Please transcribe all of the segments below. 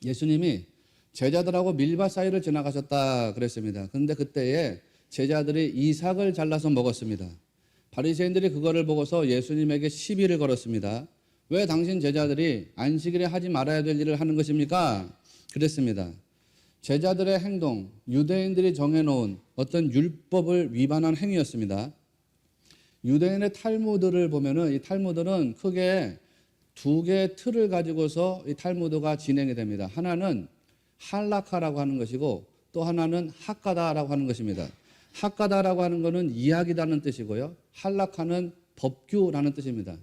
예수님이 제자들하고 밀밭 사이를 지나가셨다 그랬습니다. 그런데 그때에 제자들이 이삭을 잘라서 먹었습니다. 바리새인들이 그거를 보고서 예수님에게 시비를 걸었습니다. 왜 당신 제자들이 안식일에 하지 말아야 될 일을 하는 것입니까? 그랬습니다. 제자들의 행동, 유대인들이 정해놓은 어떤 율법을 위반한 행위였습니다. 유대인의 탈무드를 보면은 이 탈무드는 크게 두 개의 틀을 가지고서 이 탈무드가 진행이 됩니다. 하나는 할라카라고 하는 것이고 또 하나는 하카다라고 하는 것입니다. 하카다라고 하는 것은 이야기라는 뜻이고요. 할라카는 법규라는 뜻입니다.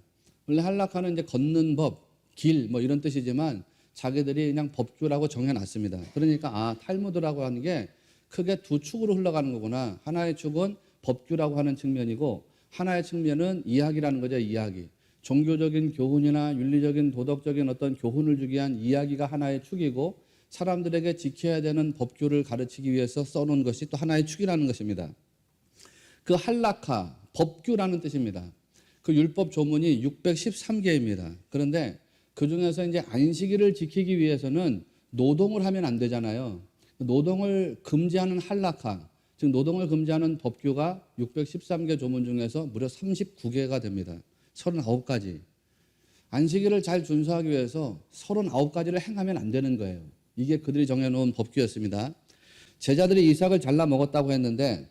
원래 할라카는 이제 걷는 법, 길 뭐 이런 뜻이지만 자기들이 그냥 법규라고 정해놨습니다. 그러니까 탈무드라고 하는 게 크게 두 축으로 흘러가는 거구나. 하나의 축은 법규라고 하는 측면이고 하나의 측면은 이야기라는 거죠. 이야기. 종교적인 교훈이나 윤리적인 도덕적인 어떤 교훈을 주기 위한 이야기가 하나의 축이고 사람들에게 지켜야 되는 법규를 가르치기 위해서 써놓은 것이 또 하나의 축이라는 것입니다. 그 할라카, 법규라는 뜻입니다. 그 율법 조문이 613개입니다. 그런데 그 중에서 이제 안식일을 지키기 위해서는 노동을 하면 안 되잖아요. 노동을 금지하는 할라카, 즉 노동을 금지하는 법규가 613개 조문 중에서 무려 39개가 됩니다. 39가지. 안식일을 잘 준수하기 위해서 39가지를 행하면 안 되는 거예요. 이게 그들이 정해놓은 법규였습니다. 제자들이 이삭을 잘라 먹었다고 했는데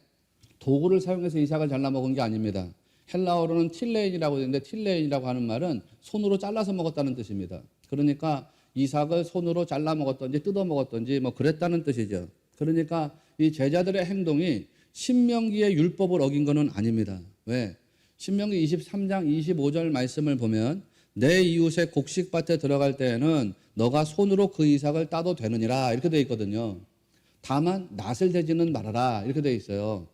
도구를 사용해서 이삭을 잘라 먹은 게 아닙니다. 헬라어로는 틸레인이라고 되는데 틸레인이라고 하는 말은 손으로 잘라서 먹었다는 뜻입니다. 그러니까 이삭을 손으로 잘라 먹었던지 뜯어 먹었던지 뭐 그랬다는 뜻이죠. 그러니까 이 제자들의 행동이 신명기의 율법을 어긴 것은 아닙니다. 왜? 신명기 23장 25절 말씀을 보면 내 이웃의 곡식밭에 들어갈 때에는 너가 손으로 그 이삭을 따도 되느니라 이렇게 되어 있거든요. 다만 낫을 대지는 말아라 이렇게 되어 있어요.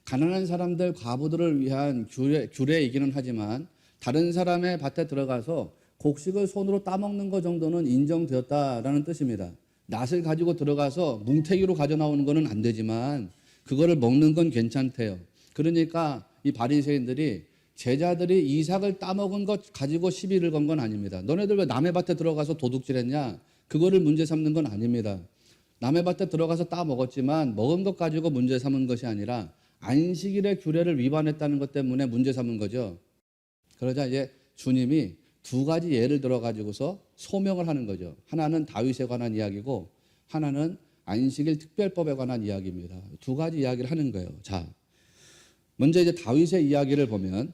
가난한 사람들, 과부들을 위한 규례이기는 하지만 다른 사람의 밭에 들어가서 곡식을 손으로 따먹는 것 정도는 인정되었다라는 뜻입니다. 낫을 가지고 들어가서 뭉태기로 가져나오는 것은 안 되지만 그거를 먹는 건 괜찮대요. 그러니까 이 바리새인들이 제자들이 이삭을 따먹은 것 가지고 시비를 건 건 아닙니다. 너네들 왜 남의 밭에 들어가서 도둑질했냐? 그거를 문제 삼는 건 아닙니다. 남의 밭에 들어가서 따먹었지만 먹은 것 가지고 문제 삼은 것이 아니라 안식일의 규례를 위반했다는 것 때문에 문제 삼은 거죠. 그러자 이제 주님이 두 가지 예를 들어 가지고서 소명을 하는 거죠. 하나는 다윗에 관한 이야기고 하나는 안식일 특별법에 관한 이야기입니다. 두 가지 이야기를 하는 거예요. 자, 먼저 이제 다윗의 이야기를 보면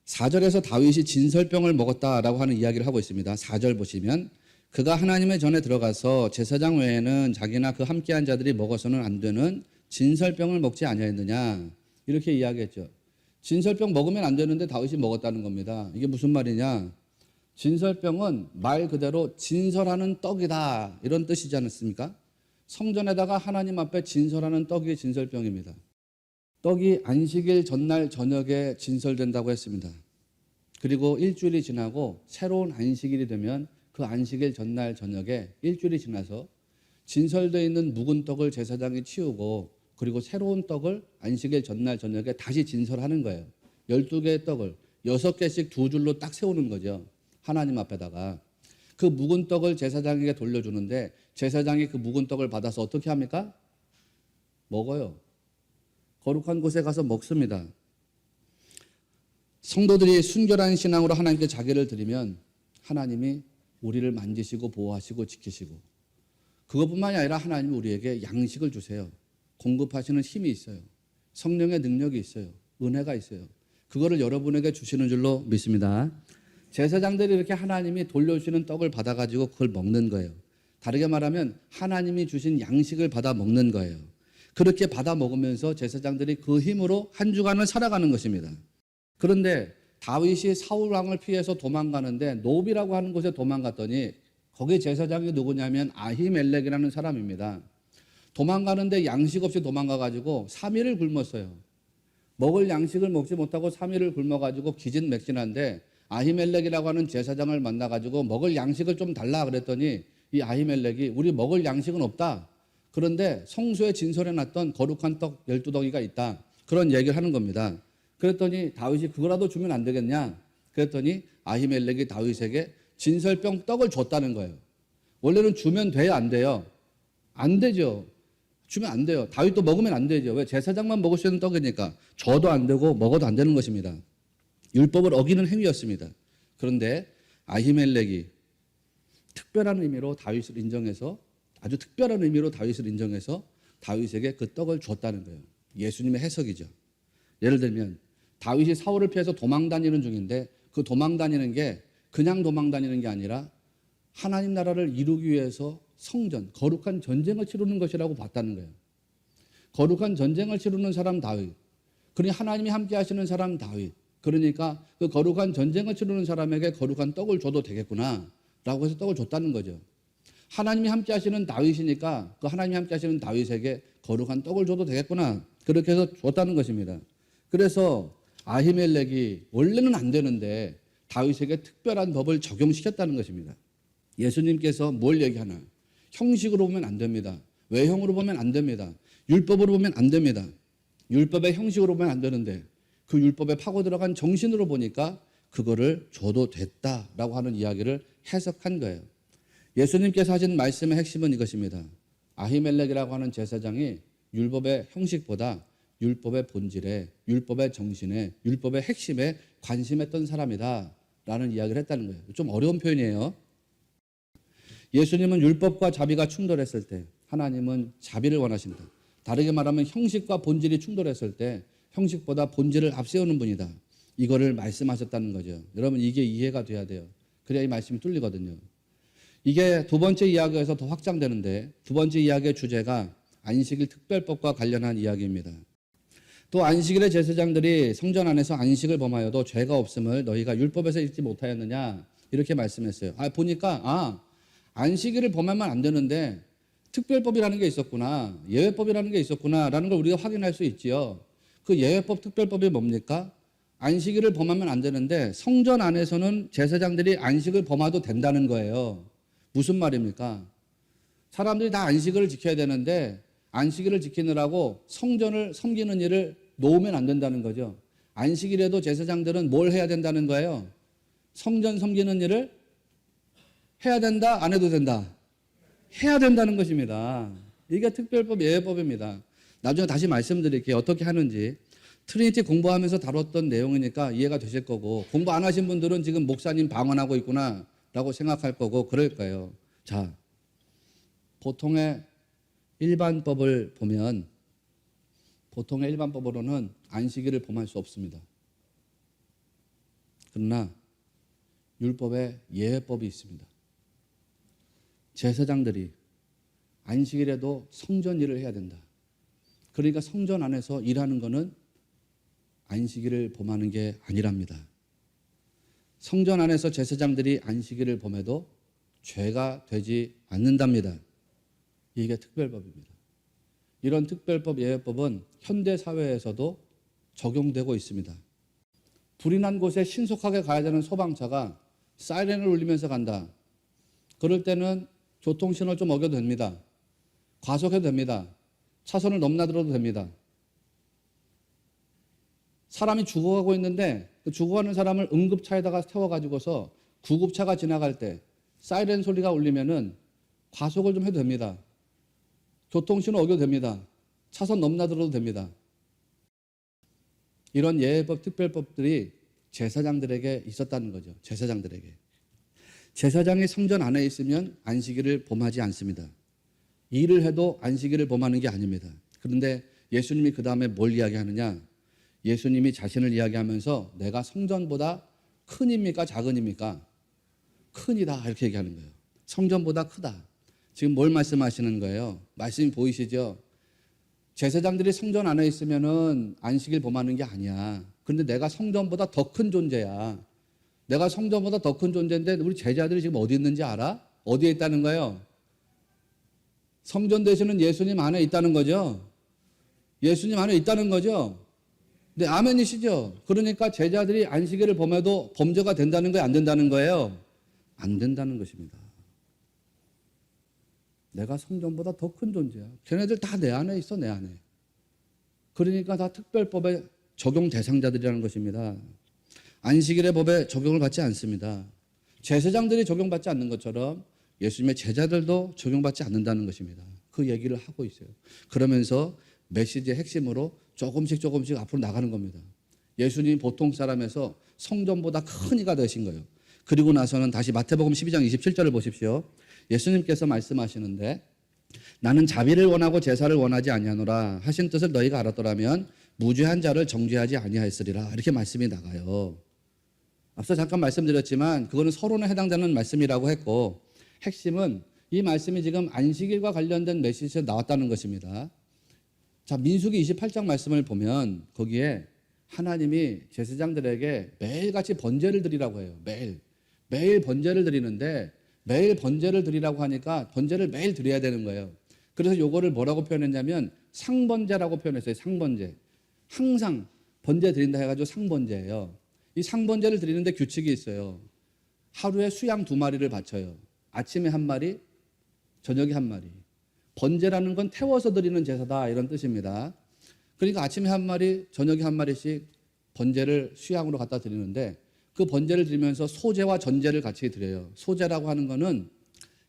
4절에서 다윗이 진설병을 먹었다라고 하는 이야기를 하고 있습니다. 4절 보시면 그가 하나님의 전에 들어가서 제사장 외에는 자기나 그 함께한 자들이 먹어서는 안 되는 진설병을 먹지 아니하였느냐 이렇게 이야기했죠. 진설병 먹으면 안 되는데 다윗이 먹었다는 겁니다. 이게 무슨 말이냐? 진설병은 말 그대로 진설하는 떡이다 이런 뜻이지 않습니까? 성전에다가 하나님 앞에 진설하는 떡이 진설병입니다. 떡이 안식일 전날 저녁에 진설된다고 했습니다. 그리고 일주일이 지나고 새로운 안식일이 되면 그 안식일 전날 저녁에 일주일이 지나서 진설되어 있는 묵은 떡을 제사장이 치우고 그리고 새로운 떡을 안식일 전날 저녁에 다시 진설하는 거예요. 12개의 떡을 6개씩 두 줄로 딱 세우는 거죠. 하나님 앞에다가. 그 묵은 떡을 제사장에게 돌려주는데 제사장이 그 묵은 떡을 받아서 어떻게 합니까? 먹어요. 거룩한 곳에 가서 먹습니다. 성도들이 순결한 신앙으로 하나님께 자기를 드리면 하나님이 우리를 만지시고 보호하시고 지키시고 그것뿐만이 아니라 하나님이 우리에게 양식을 주세요. 공급하시는 힘이 있어요. 성령의 능력이 있어요. 은혜가 있어요. 그거를 여러분에게 주시는 줄로 믿습니다. 제사장들이 이렇게 하나님이 돌려주시는 떡을 받아가지고 그걸 먹는 거예요. 다르게 말하면 하나님이 주신 양식을 받아 먹는 거예요. 그렇게 받아 먹으면서 제사장들이 그 힘으로 한 주간을 살아가는 것입니다. 그런데 다윗이 사울 왕을 피해서 도망가는데 노비라고 하는 곳에 도망갔더니 거기 제사장이 누구냐면 아히멜렉이라는 사람입니다. 도망가는데 양식 없이 도망가가지고 3일을 굶었어요. 먹을 양식을 먹지 못하고 3일을 굶어가지고 기진맥진한데 아히멜렉이라고 하는 제사장을 만나가지고 먹을 양식을 좀 달라 그랬더니 이 아히멜렉이 우리 먹을 양식은 없다. 그런데 성소에 진설해놨던 거룩한 떡 12덩이가 있다. 그런 얘기를 하는 겁니다. 그랬더니 다윗이 그거라도 주면 안 되겠냐? 그랬더니 아히멜렉이 다윗에게 진설병 떡을 줬다는 거예요. 원래는 주면 돼요, 안 돼요? 안 되죠. 주면 안 돼요. 다윗도 먹으면 안 되죠. 왜? 제사장만 먹을 수 있는 떡이니까. 줘도 안 되고 먹어도 안 되는 것입니다. 율법을 어기는 행위였습니다. 그런데 아히멜렉이 특별한 의미로 다윗을 인정해서, 아주 특별한 의미로 다윗을 인정해서 다윗에게 그 떡을 줬다는 거예요. 예수님의 해석이죠. 예를 들면 다윗이 사울을 피해서 도망 다니는 중인데 그 도망 다니는 게 그냥 도망 다니는 게 아니라 하나님 나라를 이루기 위해서 성전, 거룩한 전쟁을 치르는 것이라고 봤다는 거예요. 거룩한 전쟁을 치르는 사람 다윗. 그러니 하나님이 함께 하시는 사람 다윗. 그러니까 그 거룩한 전쟁을 치르는 사람에게 거룩한 떡을 줘도 되겠구나 라고 해서 떡을 줬다는 거죠. 하나님이 함께 하시는 다윗이니까 그 하나님이 함께 하시는 다윗에게 거룩한 떡을 줘도 되겠구나. 그렇게 해서 줬다는 것입니다. 그래서 아히멜렉이 원래는 안 되는데 다윗에게 특별한 법을 적용시켰다는 것입니다. 예수님께서 뭘 얘기하나? 형식으로 보면 안 됩니다. 외형으로 보면 안 됩니다. 율법으로 보면 안 됩니다. 율법의 형식으로 보면 안 되는데 그 율법에 파고 들어간 정신으로 보니까 그거를 줘도 됐다라고 하는 이야기를 해석한 거예요. 예수님께서 하신 말씀의 핵심은 이것입니다. 아히멜렉이라고 하는 제사장이 율법의 형식보다 율법의 본질에, 율법의 정신에, 율법의 핵심에 관심했던 사람이다 라는 이야기를 했다는 거예요. 좀 어려운 표현이에요. 예수님은 율법과 자비가 충돌했을 때 하나님은 자비를 원하십니다. 다르게 말하면 형식과 본질이 충돌했을 때 형식보다 본질을 앞세우는 분이다. 이거를 말씀하셨다는 거죠. 여러분 이게 이해가 돼야 돼요. 그래야 이 말씀이 뚫리거든요. 이게 두 번째 이야기에서 더 확장되는데 두 번째 이야기의 주제가 안식일 특별법과 관련한 이야기입니다. 또 안식일의 제사장들이 성전 안에서 안식을 범하여도 죄가 없음을 너희가 율법에서 읽지 못하였느냐 이렇게 말씀했어요. 보니까 안식일을 범하면 안 되는데 특별법이라는 게 있었구나, 예외법이라는 게 있었구나라는 걸 우리가 확인할 수 있지요. 그 예외법, 특별법이 뭡니까? 안식일을 범하면 안 되는데 성전 안에서는 제사장들이 안식을 범해도 된다는 거예요. 무슨 말입니까? 사람들이 다 안식일을 지켜야 되는데 안식일을 지키느라고 성전을 섬기는 일을 놓으면 안 된다는 거죠. 안식일에도 제사장들은 뭘 해야 된다는 거예요? 성전 섬기는 일을 해야 된다, 안 해도 된다? 해야 된다는 것입니다. 이게 특별법, 예외법입니다. 나중에 다시 말씀드릴게요. 어떻게 하는지. 트리니티 공부하면서 다뤘던 내용이니까 이해가 되실 거고, 공부 안 하신 분들은 지금 목사님 방언하고 있구나 라고 생각할 거고 그럴 거예요. 자, 보통의 일반법을 보면 보통의 일반법으로는 안식일을 범할 수 없습니다. 그러나 율법에 예외법이 있습니다. 제사장들이 안식일에도 성전 일을 해야 된다. 그러니까 성전 안에서 일하는 것은 안식일을 범하는 게 아니랍니다. 성전 안에서 제사장들이 안식일을 범해도 죄가 되지 않는답니다. 이게 특별법입니다. 이런 특별법, 예외법은 현대 사회에서도 적용되고 있습니다. 불이 난 곳에 신속하게 가야 되는 소방차가 사이렌을 울리면서 간다. 그럴 때는 교통신호를 좀 어겨도 됩니다. 과속해도 됩니다. 차선을 넘나들어도 됩니다. 사람이 죽어가고 있는데 그 죽어가는 사람을 응급차에다가 태워가지고서 구급차가 지나갈 때 사이렌 소리가 울리면은 과속을 좀 해도 됩니다. 교통신호 어겨도 됩니다. 차선 넘나들어도 됩니다. 이런 예외법, 특별법들이 제사장들에게 있었다는 거죠. 제사장들에게. 제사장이 성전 안에 있으면 안식일을 범하지 않습니다. 일을 해도 안식일을 범하는 게 아닙니다. 그런데 예수님이 그 다음에 뭘 이야기하느냐? 예수님이 자신을 이야기하면서 내가 성전보다 큰입니까? 작은입니까? 큰이다 이렇게 얘기하는 거예요. 성전보다 크다. 지금 뭘 말씀하시는 거예요? 말씀이 보이시죠? 제사장들이 성전 안에 있으면은 안식일 범하는 게 아니야. 그런데 내가 성전보다 더 큰 존재야. 내가 성전보다 더 큰 존재인데 우리 제자들이 지금 어디 있는지 알아? 어디에 있다는 거예요? 성전 되시는 예수님 안에 있다는 거죠. 예수님 안에 있다는 거죠. 네, 아멘이시죠? 그러니까 제자들이 안식일을 범해도 범죄가 된다는 거예요? 안 된다는 거예요? 안 된다는 것입니다. 내가 성전보다 더 큰 존재야. 걔네들 다 내 안에 있어, 내 안에. 그러니까 다 특별법의 적용 대상자들이라는 것입니다. 안식일의 법에 적용을 받지 않습니다. 제사장들이 적용받지 않는 것처럼 예수님의 제자들도 적용받지 않는다는 것입니다. 그 얘기를 하고 있어요. 그러면서 메시지의 핵심으로 조금씩 앞으로 나가는 겁니다. 예수님이 보통 사람에서 성전보다 큰 이가 되신 거예요. 그리고 나서는 다시 마태복음 12장 27절을 보십시오. 예수님께서 말씀하시는데 나는 자비를 원하고 제사를 원하지 아니하노라 하신 뜻을 너희가 알았더라면 무죄한 자를 정죄하지 아니하였으리라. 이렇게 말씀이 나가요. 앞서 잠깐 말씀드렸지만 그거는 서론에 해당되는 말씀이라고 했고 핵심은 이 말씀이 지금 안식일과 관련된 메시지에 나왔다는 것입니다. 자, 민수기 28장 말씀을 보면 거기에 하나님이 제사장들에게 매일같이 번제를 드리라고 해요. 매일 번제를 드리는데 매일 번제를 드리라고 하니까 번제를 매일 드려야 되는 거예요. 그래서 요거를 뭐라고 표현했냐면 상번제라고 표현했어요. 상번제. 항상 번제 드린다 해가지고 상번제예요. 이 상번제를 드리는데 규칙이 있어요. 하루에 수양 2마리를 바쳐요. 아침에 1마리, 저녁에 1마리. 번제라는 건 태워서 드리는 제사다 이런 뜻입니다. 그러니까 아침에 1마리, 저녁에 1마리씩 번제를 수양으로 갖다 드리는데 그 번제를 드리면서 소제와 전제를 같이 드려요. 소제라고 하는 거는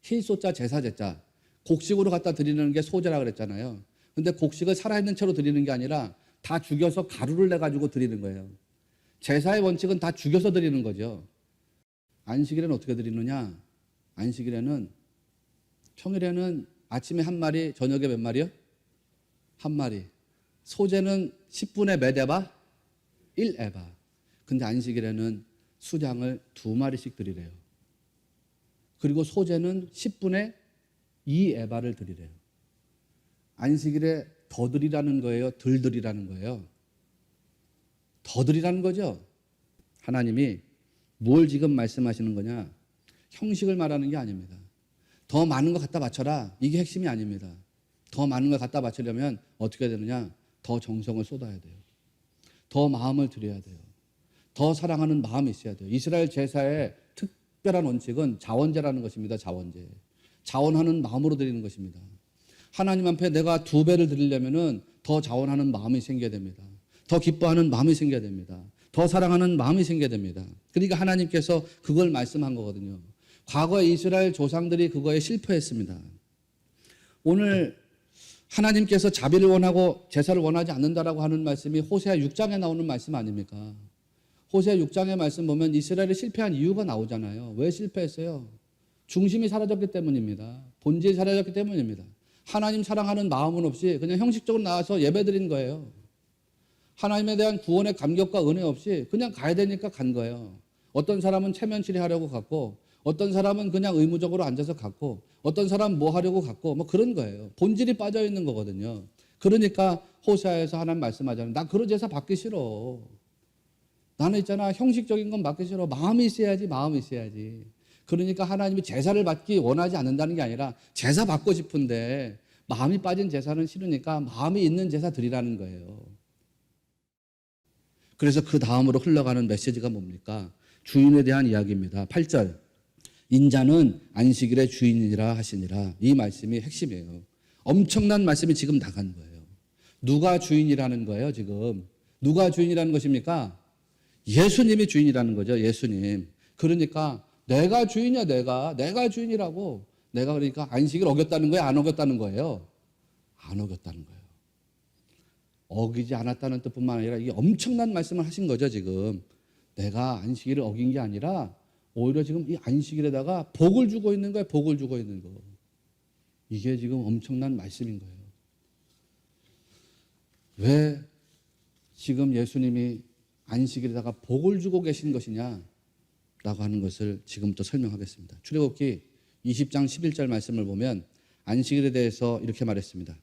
힐소자 제사제자 곡식으로 갖다 드리는 게 소제라 그랬잖아요. 근데 곡식을 살아있는 채로 드리는 게 아니라 다 죽여서 가루를 내가지고 드리는 거예요. 제사의 원칙은 다 죽여서 드리는 거죠. 안식일에는 어떻게 드리느냐? 안식일에는 평일에는 아침에 1마리, 저녁에 몇 마리요? 1마리. 소제는 10분의 몇 에바? 1에바. 근데 안식일에는 수장을 2마리씩 드리래요. 그리고 소제는 10분의 2에바를 드리래요. 안식일에 더 드리라는 거예요? 덜 드리라는 거예요? 더 드리라는 거죠. 하나님이 뭘 지금 말씀하시는 거냐? 형식을 말하는 게 아닙니다. 더 많은 거 갖다 바쳐라. 이게 핵심이 아닙니다. 더 많은 걸 갖다 바치려면 어떻게 해야 되느냐? 더 정성을 쏟아야 돼요. 더 마음을 드려야 돼요. 더 사랑하는 마음이 있어야 돼요. 이스라엘 제사의 특별한 원칙은 자원제라는 것입니다. 자원제. 자원하는 마음으로 드리는 것입니다. 하나님 앞에 내가 2배를 드리려면은 더 자원하는 마음이 생겨야 됩니다. 더 기뻐하는 마음이 생겨야 됩니다. 더 사랑하는 마음이 생겨야 됩니다. 그러니까 하나님께서 그걸 말씀한 거거든요. 과거에 이스라엘 조상들이 그거에 실패했습니다. 오늘 하나님께서 자비를 원하고 제사를 원하지 않는다라고 하는 말씀이 호세아 6장에 나오는 말씀 아닙니까? 호세아 6장의 말씀 보면 이스라엘이 실패한 이유가 나오잖아요. 왜 실패했어요? 중심이 사라졌기 때문입니다. 본질이 사라졌기 때문입니다. 하나님 사랑하는 마음은 없이 그냥 형식적으로 나와서 예배드린 거예요. 하나님에 대한 구원의 감격과 은혜 없이 그냥 가야 되니까 간 거예요. 어떤 사람은 체면 치레하려고 갔고 어떤 사람은 그냥 의무적으로 앉아서 갔고 어떤 사람은 뭐 하려고 갔고 뭐 그런 거예요. 본질이 빠져 있는 거거든요. 그러니까 호세아에서 하나님 말씀하잖아요. 나 그런 제사 받기 싫어. 나는 있잖아 형식적인 건 받기 싫어. 마음이 있어야지. 마음이 있어야지. 그러니까 하나님이 제사를 받기 원하지 않는다는 게 아니라 제사 받고 싶은데 마음이 빠진 제사는 싫으니까 마음이 있는 제사 드리라는 거예요. 그래서 그 다음으로 흘러가는 메시지가 뭡니까? 주인에 대한 이야기입니다. 8절. 인자는 안식일의 주인이라 하시니라. 이 말씀이 핵심이에요. 엄청난 말씀이 지금 나간 거예요. 누가 주인이라는 거예요, 지금? 누가 주인이라는 것입니까? 예수님이 주인이라는 거죠, 예수님. 그러니까 내가 주인이야, 내가 주인이라고. 내가 그러니까 안식일 어겼다는 거예요, 안 어겼다는 거예요? 안 어겼다는 거예요. 어기지 않았다는 뜻뿐만 아니라 이게 엄청난 말씀을 하신 거죠, 지금. 내가 안식일을 어긴 게 아니라 오히려 지금 이 안식일에다가 복을 주고 있는 거예요, 복을 주고 있는 거. 이게 지금 엄청난 말씀인 거예요. 왜 지금 예수님이 안식일에다가 복을 주고 계신 것이냐라고 하는 것을 지금부터 설명하겠습니다. 출애굽기 20장 11절 말씀을 보면 안식일에 대해서 이렇게 말했습니다.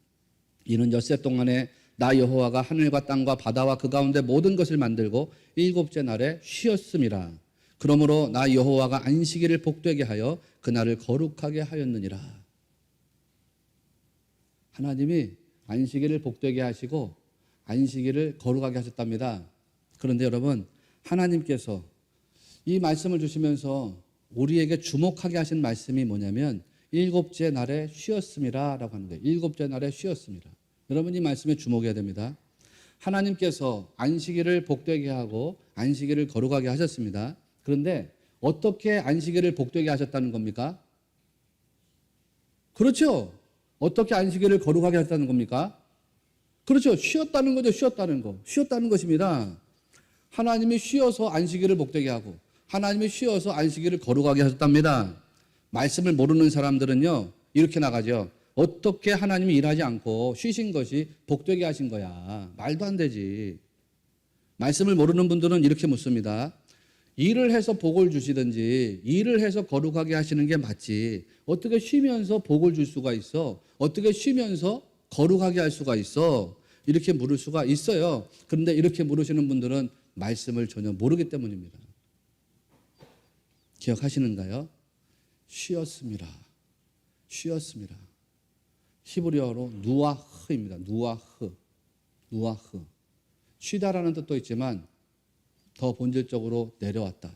이는 엿새 동안에 나 여호와가 하늘과 땅과 바다와 그 가운데 모든 것을 만들고 7째 날에 쉬었음이라. 그러므로 나 여호와가 안식일을 복되게 하여 그날을 거룩하게 하였느니라. 하나님이 안식일을 복되게 하시고 안식일을 거룩하게 하셨답니다. 그런데 여러분, 하나님께서 이 말씀을 주시면서 우리에게 주목하게 하신 말씀이 뭐냐면 7째 날에 쉬었음이라 라고 하는 거예요. 7째 날에 쉬었음이라. 여러분, 이 말씀에 주목해야 됩니다. 하나님께서 안식일을 복되게 하고 안식일을 거룩하게 하셨습니다. 그런데 어떻게 안식일을 복되게 하셨다는 겁니까? 그렇죠. 어떻게 안식일을 거룩하게 하셨다는 겁니까? 그렇죠. 쉬었다는 거죠. 쉬었다는 거. 쉬었다는 것입니다. 하나님이 쉬어서 안식일을 복되게 하고 하나님이 쉬어서 안식일을 거룩하게 하셨답니다. 말씀을 모르는 사람들은요, 이렇게 나가죠. 어떻게 하나님이 일하지 않고 쉬신 것이 복되게 하신 거야. 말도 안 되지. 말씀을 모르는 분들은 이렇게 묻습니다. 일을 해서 복을 주시든지 일을 해서 거룩하게 하시는 게 맞지. 어떻게 쉬면서 복을 줄 수가 있어? 어떻게 쉬면서 거룩하게 할 수가 있어? 이렇게 물을 수가 있어요. 그런데 이렇게 물으시는 분들은 말씀을 전혀 모르기 때문입니다. 기억하시는가요? 쉬었습니다. 쉬었습니다. 히브리어로 누아흐입니다. 누아흐. 누아흐. 쉬다라는 뜻도 있지만 더 본질적으로 내려왔다.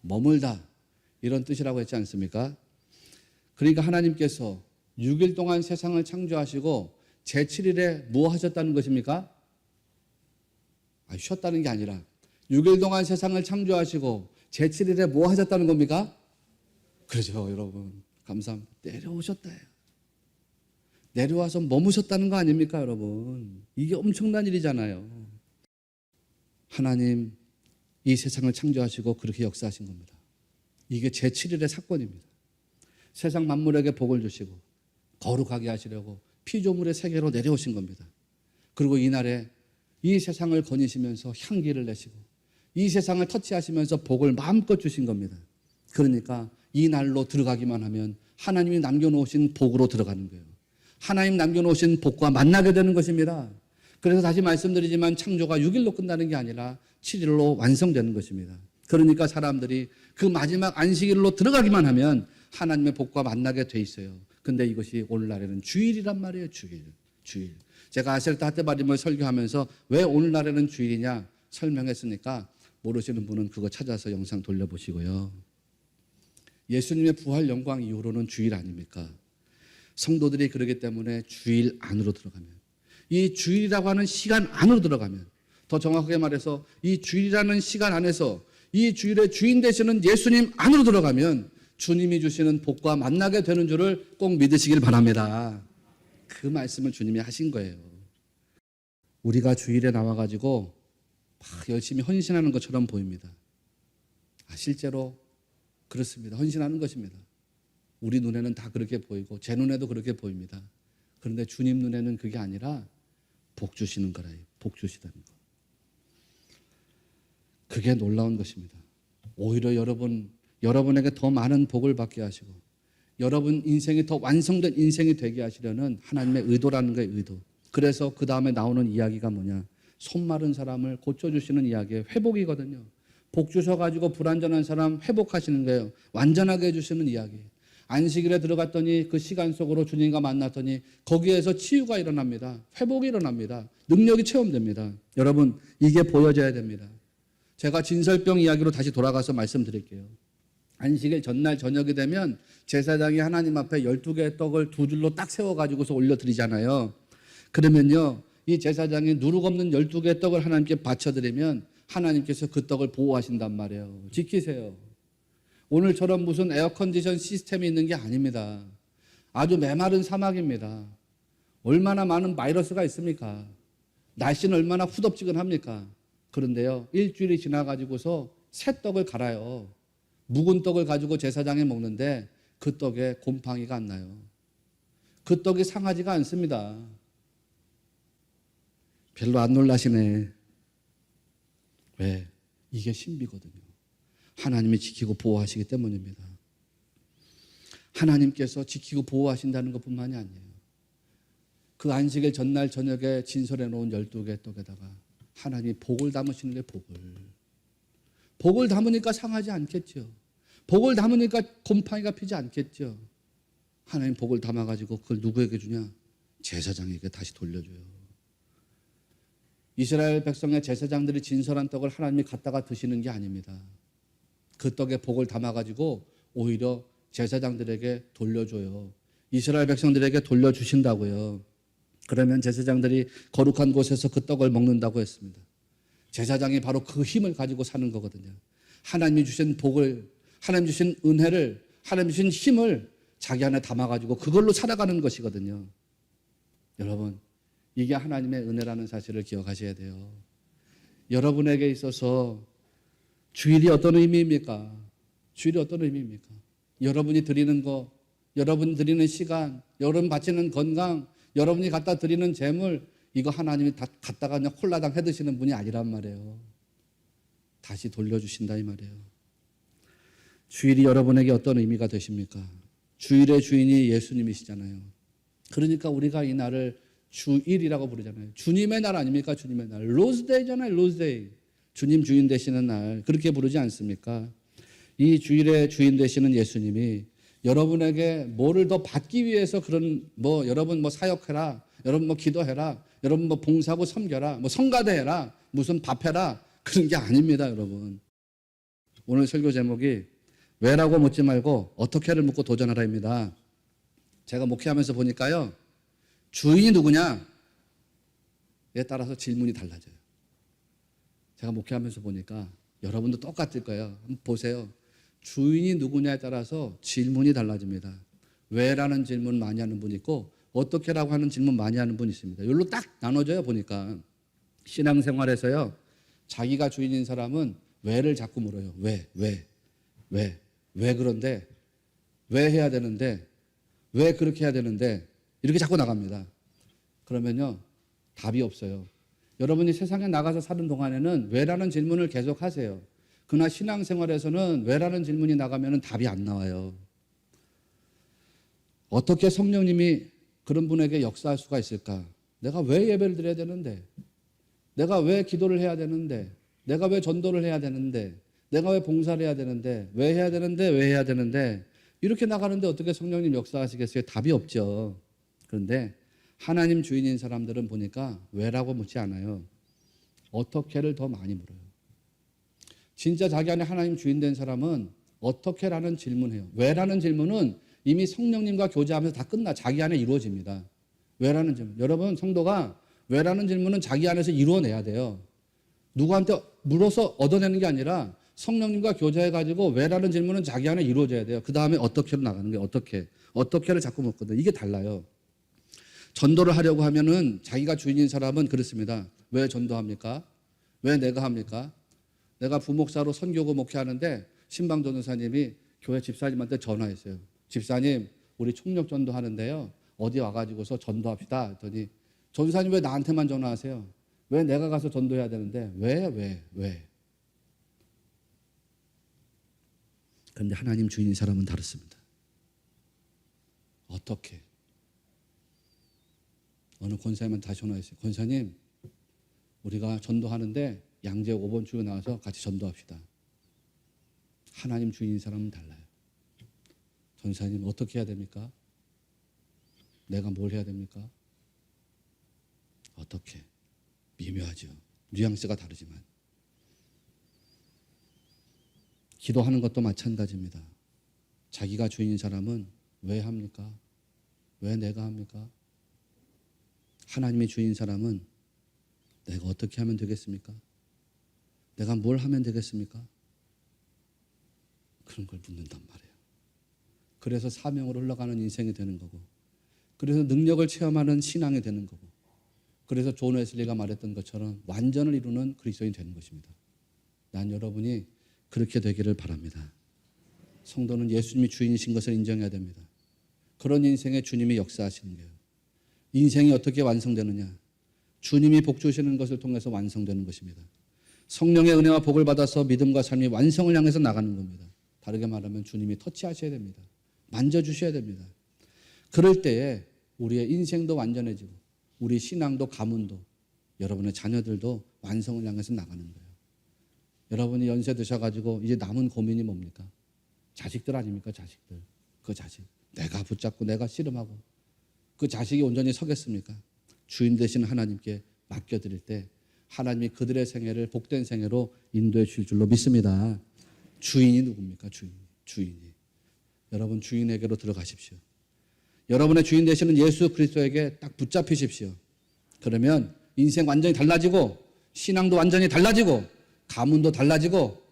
머물다. 이런 뜻이라고 했지 않습니까? 그러니까 하나님께서 6일 동안 세상을 창조하시고 제7일에 뭐 하셨다는 것입니까? 쉬었다는 게 아니라 6일 동안 세상을 창조하시고 제7일에 뭐 하셨다는 겁니까? 그렇죠, 여러분. 감사합니다. 내려오셨다요. 내려와서 머무셨다는 거 아닙니까, 여러분? 이게 엄청난 일이잖아요. 하나님 이 세상을 창조하시고 그렇게 역사하신 겁니다. 이게 제7일의 사건입니다. 세상 만물에게 복을 주시고 거룩하게 하시려고 피조물의 세계로 내려오신 겁니다. 그리고 이날에 이 세상을 거니시면서 향기를 내시고 이 세상을 터치하시면서 복을 마음껏 주신 겁니다. 그러니까 이 날로 들어가기만 하면 하나님이 남겨놓으신 복으로 들어가는 거예요. 하나님 남겨놓으신 복과 만나게 되는 것입니다. 그래서 다시 말씀드리지만 창조가 6일로 끝나는 게 아니라 7일로 완성되는 것입니다. 그러니까 사람들이 그 마지막 안식일로 들어가기만 하면 하나님의 복과 만나게 돼 있어요. 근데 이것이 오늘날에는 주일이란 말이에요. 주일. 제가 아셀타 하테바림을 설교하면서 왜 오늘날에는 주일이냐 설명했으니까 모르시는 분은 그거 찾아서 영상 돌려보시고요. 예수님의 부활 영광 이후로는 주일 아닙니까? 성도들이 그러기 때문에 주일 안으로 들어가면, 이 주일이라고 하는 시간 안으로 들어가면, 더 정확하게 말해서 이 주일이라는 시간 안에서 이 주일의 주인 되시는 예수님 안으로 들어가면 주님이 주시는 복과 만나게 되는 줄을 꼭 믿으시길 바랍니다. 그 말씀을 주님이 하신 거예요. 우리가 주일에 나와가지고 막 열심히 헌신하는 것처럼 보입니다. 실제로 그렇습니다. 헌신하는 것입니다. 우리 눈에는 다 그렇게 보이고 제 눈에도 그렇게 보입니다. 그런데 주님 눈에는 그게 아니라 복 주시는 거라요. 복 주시다는 거. 그게 놀라운 것입니다. 오히려 여러분에게 더 많은 복을 받게 하시고 여러분 인생이 더 완성된 인생이 되게 하시려는 하나님의 의도라는 거예요. 의도. 그래서 그 다음에 나오는 이야기가 뭐냐? 손 마른 사람을 고쳐주시는 이야기예요. 회복이거든요. 복 주셔가지고 불완전한 사람 회복하시는 거예요. 완전하게 해주시는 이야기. 안식일에 들어갔더니 그 시간 속으로 주님과 만났더니 거기에서 치유가 일어납니다. 회복이 일어납니다. 능력이 체험됩니다. 여러분, 이게 보여져야 됩니다. 제가 진설병 이야기로 다시 돌아가서 말씀드릴게요. 안식일 전날 저녁이 되면 제사장이 하나님 앞에 12개의 떡을 두 줄로 딱 세워가지고서 올려드리잖아요. 그러면요, 이 제사장이 누룩 없는 12개의 떡을 하나님께 바쳐드리면 하나님께서 그 떡을 보호하신단 말이에요. 지키세요. 오늘처럼 무슨 에어컨디션 시스템이 있는 게 아닙니다. 아주 메마른 사막입니다. 얼마나 많은 바이러스가 있습니까? 날씨는 얼마나 후덥지근합니까? 그런데요, 일주일이 지나가지고서 새 떡을 갈아요. 묵은 떡을 가지고 제사장이 먹는데 그 떡에 곰팡이가 안 나요. 그 떡이 상하지가 않습니다. 별로 안 놀라시네. 왜? 이게 신비거든요. 하나님이 지키고 보호하시기 때문입니다. 하나님께서 지키고 보호하신다는 것뿐만이 아니에요. 그 안식일 전날 저녁에 진설해 놓은 12개의 떡에다가 하나님이 복을 담으시는 게 복을 담으니까 상하지 않겠죠. 복을 담으니까 곰팡이가 피지 않겠죠. 하나님 복을 담아가지고 그걸 누구에게 주냐? 제사장에게 다시 돌려줘요. 이스라엘 백성의 제사장들이 진설한 떡을 하나님이 갖다가 드시는 게 아닙니다. 그 떡에 복을 담아가지고 오히려 제사장들에게 돌려줘요. 이스라엘 백성들에게 돌려주신다고요. 그러면 제사장들이 거룩한 곳에서 그 떡을 먹는다고 했습니다. 제사장이 바로 그 힘을 가지고 사는 거거든요. 하나님이 주신 복을, 하나님 주신 은혜를, 하나님 주신 힘을 자기 안에 담아가지고 그걸로 살아가는 것이거든요. 여러분, 이게 하나님의 은혜라는 사실을 기억하셔야 돼요. 여러분에게 있어서 주일이 어떤 의미입니까? 주일이 어떤 의미입니까? 여러분이 드리는 거, 여러분 드리는 시간, 여러분 바치는 건강, 여러분이 갖다 드리는 재물, 이거 하나님이 다 갖다가 그냥 홀라당 해드시는 분이 아니란 말이에요. 다시 돌려주신다 이 말이에요. 주일이 여러분에게 어떤 의미가 되십니까? 주일의 주인이 예수님이시잖아요. 그러니까 우리가 이 날을 주일이라고 부르잖아요. 주님의 날 아닙니까? 주님의 날. 로즈데이잖아요. 로즈데이. 주님 주인 되시는 날. 그렇게 부르지 않습니까? 이 주일의 주인 되시는 예수님이 여러분에게 뭐를 더 받기 위해서 그런 여러분 사역해라. 여러분 기도해라. 여러분 봉사하고 섬겨라. 성가대해라. 무슨 밥해라. 그런 게 아닙니다, 여러분. 오늘 설교 제목이 왜라고 묻지 말고 어떻게를 묻고 도전하라입니다. 제가 목회하면서 보니까요. 주인이 누구냐에 따라서 질문이 달라져요. 제가 목회하면서 보니까 여러분도 똑같을 거예요. 한번 보세요. 주인이 누구냐에 따라서 질문이 달라집니다. 왜라는 질문 많이 하는 분 있고 어떻게라고 하는 질문 많이 하는 분 있습니다. 이걸로 딱 나눠져요. 보니까 신앙생활에서요. 자기가 주인인 사람은 왜를 자꾸 물어요. 왜 그런데 왜 해야 되는데 왜 그렇게 해야 되는데 이렇게 자꾸 나갑니다. 그러면요 답이 없어요. 여러분이 세상에 나가서 사는 동안에는 왜라는 질문을 계속 하세요. 그러나 신앙생활에서는 왜라는 질문이 나가면 답이 안 나와요. 어떻게 성령님이 그런 분에게 역사할 수가 있을까? 내가 왜 예배를 드려야 되는데? 내가 왜 기도를 해야 되는데? 내가 왜 전도를 해야 되는데? 내가 왜 봉사를 해야 되는데? 왜 해야 되는데? 왜 해야 되는데? 이렇게 나가는데 어떻게 성령님 역사하시겠어요? 답이 없죠. 그런데 하나님 주인인 사람들은 보니까 왜라고 묻지 않아요. 어떻게를 더 많이 물어요. 진짜 자기 안에 하나님 주인 된 사람은 어떻게라는 질문해요. 왜라는 질문은 이미 성령님과 교제하면서 다 끝나 자기 안에 이루어집니다. 왜라는 질문. 여러분 성도가 왜라는 질문은 자기 안에서 이루어내야 돼요. 누구한테 물어서 얻어내는 게 아니라 성령님과 교제해가지고 왜라는 질문은 자기 안에 이루어져야 돼요. 그 다음에 어떻게로 나가는 거예요. 어떻게를 자꾸 묻거든요. 이게 달라요. 전도를 하려고 하면은 자기가 주인인 사람은 그렇습니다. 왜 전도합니까? 왜 내가 합니까? 내가 부목사로 선교고 목회하는데 신방 전도사님이 교회 집사님한테 전화했어요. 집사님, 우리 총력 전도하는데요. 어디 와가지고서 전도합시다. 했더니 전사님 왜 나한테만 전화하세요? 왜 내가 가서 전도해야 되는데? 왜? 그런데 하나님 주인인 사람은 다릅니다. 어떻게? 어느 권사님한테 다시 전화했어요. 권사님, 우리가 전도하는데 양재역 5번 출구 나와서 같이 전도합시다. 하나님 주인인 사람은 달라요. 전사님 어떻게 해야 됩니까? 내가 뭘 해야 됩니까? 어떻게? 미묘하죠. 뉘앙스가 다르지만. 기도하는 것도 마찬가지입니다. 자기가 주인인 사람은 왜 합니까? 왜 내가 합니까? 하나님이 주인인 사람은 내가 어떻게 하면 되겠습니까? 내가 뭘 하면 되겠습니까? 그런 걸 묻는단 말이에요. 그래서 사명으로 흘러가는 인생이 되는 거고, 그래서 능력을 체험하는 신앙이 되는 거고, 그래서 존 웨슬리가 말했던 것처럼 완전을 이루는 그리스도인이 되는 것입니다. 난 여러분이 그렇게 되기를 바랍니다. 성도는 예수님이 주인이신 것을 인정해야 됩니다. 그런 인생에 주님이 역사하시는 거예요. 인생이 어떻게 완성되느냐? 주님이 복 주시는 것을 통해서 완성되는 것입니다. 성령의 은혜와 복을 받아서 믿음과 삶이 완성을 향해서 나가는 겁니다. 다르게 말하면 주님이 터치하셔야 됩니다. 만져주셔야 됩니다. 그럴 때에 우리의 인생도 완전해지고 우리 신앙도 가문도 여러분의 자녀들도 완성을 향해서 나가는 거예요. 여러분이 연세 드셔가지고 이제 남은 고민이 뭡니까? 자식들 아닙니까? 자식들. 그 자식. 내가 붙잡고 내가 씨름하고 그 자식이 온전히 서겠습니까? 주인 되신 하나님께 맡겨드릴 때 하나님이 그들의 생애를 복된 생애로 인도해 주실 줄로 믿습니다. 주인이 누굽니까? 주인이. 여러분 주인에게로 들어가십시오. 여러분의 주인 되시는 예수 그리스도에게 딱 붙잡히십시오. 그러면 인생 완전히 달라지고 신앙도 완전히 달라지고 가문도 달라지고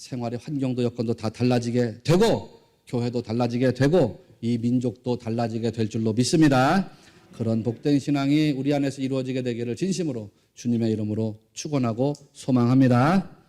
생활의 환경도 여건도 다 달라지게 되고 교회도 달라지게 되고 이 민족도 달라지게 될 줄로 믿습니다. 그런 복된 신앙이 우리 안에서 이루어지게 되기를 진심으로 주님의 이름으로 축원하고 소망합니다.